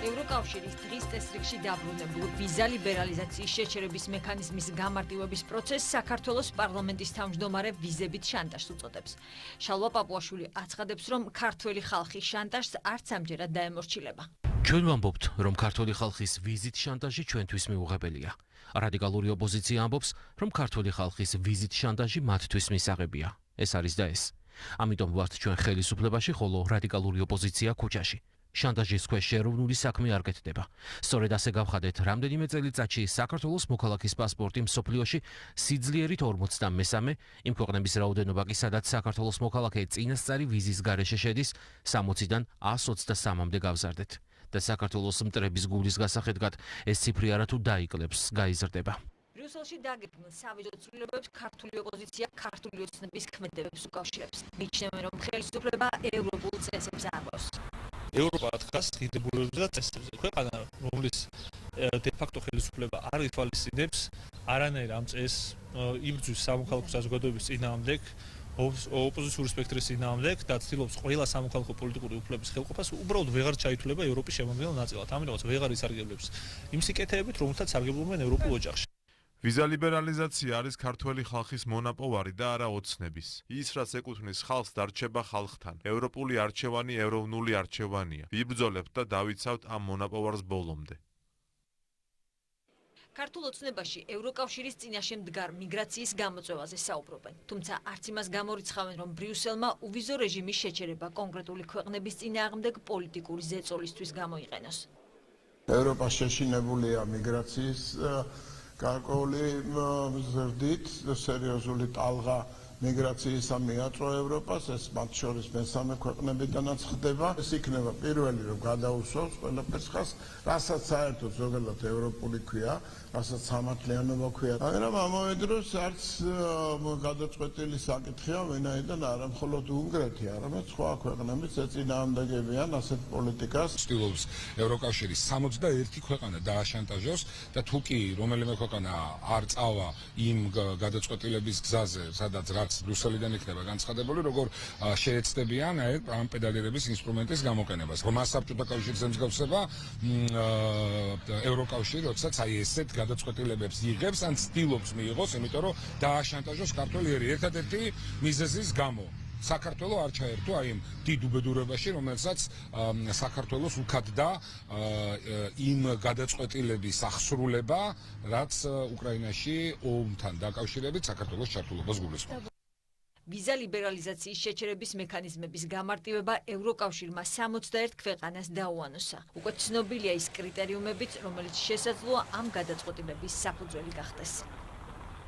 ევროკავშირის დღის წესრიგში დაბრუნებულ ვიზა ლიბერალიზაციის შეჩერების მექანიზმის გამარტივების პროცესს საქართველოს პარლამენტის თავმჯდომარე ვიზებით შანტაჟს უწოდებს. შალვა პაპუაშვილი აცხადებს, რომ ქართველი ხალხი შანტაჟს არც ამჯერად დაემორჩილება. ჩვენ ვამბობთ, რომ ქართველი ხალხის ვიზით შანტაჟი ჩვენთვის მიუღებელია. რადიკალური ოპოზიცია ამბობს, რომ ქართველი ხალხის ვიზით შანტაჟი მათთვის მისაღებია. ეს არის და ეს. ამიტომ ვართ ჩვენ ხელისუფლებაში, ხოლო რადიკალური ოპოზიცია ქუჩაში. შანტაჟის ქვეშ ეროვნული საქმე არ კეთდება. სწორედ ასე გავხადეთ, რამდენიმე წელიწადში საქართველოს მოქალაქის პასპორტი მსოფლიოში სიძლიერით 53 იმ ქვეყნების რაოდენობა კი, სადაც საქართველოს მოქალაქე წინასწარი ვიზის გარეშე შედის, 60-დან 123-მდე გავზარდეთ. და საქართველოს მტრების გულის გასახედგად ეს ციფრი არათუ დაიკლებს, გაიზრდება. ბრიუსელში დაგეგმილ სავიზო ცვლილებებს ქართული ოპოზიცია ქართული ოცნების ქმედებებს უკავშირებს. მიიჩნევენ, რომ ხელისუფლება ევროპულ წესებს არბავს. ევროპა დგას ღირებულებებზე და წესებზე. ქვეყანა, რომლის დე-ფაქტო ხელისუფლება არ ითვალისწინებს არანაირ ამ წესს იბრძვის სამოქალაქო საზოგადოების წინააღმდეგ, ოპოზიციური სპექტრის წინააღმდეგ და ცდილობს ყველა სამოქალაქო პოლიტიკური უფლების ხელყოფას, უბრალოდ ვეღარ ჩაითვლება ევროპის შემადგენელ ნაწილად. ამიტომაც ვეღარ ისარგებლებს იმ სიკეთეებით, რომელთაც სარგებლობენ ევროპულ ოჯახში. ვიზა ლიბერალიზაცია არის ქართველი ხალხის მონაპოვარი და არა ოცნების. ის, რაც ეკუთვნის ხალხს, დარჩება ხალხთან. ევროპული არჩევანი ეროვნული არჩევანია. ვიბრძოლებთ და დავიცავთ ამ მონაპოვარს ბოლომდე. ქართულ ოცნებაში ევროკავშირის წინაშე მდგარ მიგრაციის გამოწვევაზე საუბრობენ. თუმცა არც იმას გამორიცხავენ, რომ ბრიუსელმა უვიზო რეჟიმის შეჩერება კონკრეტული ქვეყნების წინააღმდეგ პოლიტიკური ზეწოლისთვის გამოიყენოს. ევროპა შეშინებულია მიგრაციის გარკვეული ზრდით, სერიოზული ტალღა მიგრაციისა მიაწვა ევროპას, ეს მათ შორის მესამე ქვეყნებიდანაც ხდება. ეს იქნება პირველი, რომ გადაუსვავს ყველაფერს ხას, რასაც საერთოდ ზოგადად ევროპული ქვია, რასაც სამართლიანობა ქვია. მაგრამ ამავე დროს არც გადაწყვეტილი საკითხია ვინაიდან არა მხოლოდ უნგრეთი, არამედ სხვა ქვეყნებიც ეწინააღმდეგებიან ასეთ პოლიტიკას. ცდილობს ევროკავშირის 61 ქვეყანა დააშანტაჟოს და თუ კი რომელიმე ქვეყანა არ წავა იმ გადაწყვეტილების გზაზე, სადაც რაც ბრიუსელიდან იქნება განცხადებული, როგორ შეეცდებიან ამ პედალირების ინსტრუმენტის გამოყენებას. რომ საბჭოთა კავშირის მსგავსება ევროკავშირი, როდესაც აი ესეთ გადაწყვეტილებებს იღებს, ან ცდილობს მიიღოს, იმიტომ რომ დააშანტაჟოს ქართველი ერთადერთი მიზეზის გამო. საქართველოს არ ჩაერთო აი იმ დიდ უბედურებაში, რომელსაც საქართველოს უქადდა იმ გადაწყვეტილების აღსრულება, რაც უკრაინაში ომთან დაკავშირებით საქართველოს ჩართულობას გულისხმობს. ვიზა ლიბერალიზაციის შეჩერების მექანიზმების გამარტივება ევროკავშირმა 61 ქვეყანას დაუანოსა. უკვე ცნობილია ის კრიტერიუმებით, რომელიც შესაძლოა ამ გადაწყვეტილების საფუძველი გახდეს.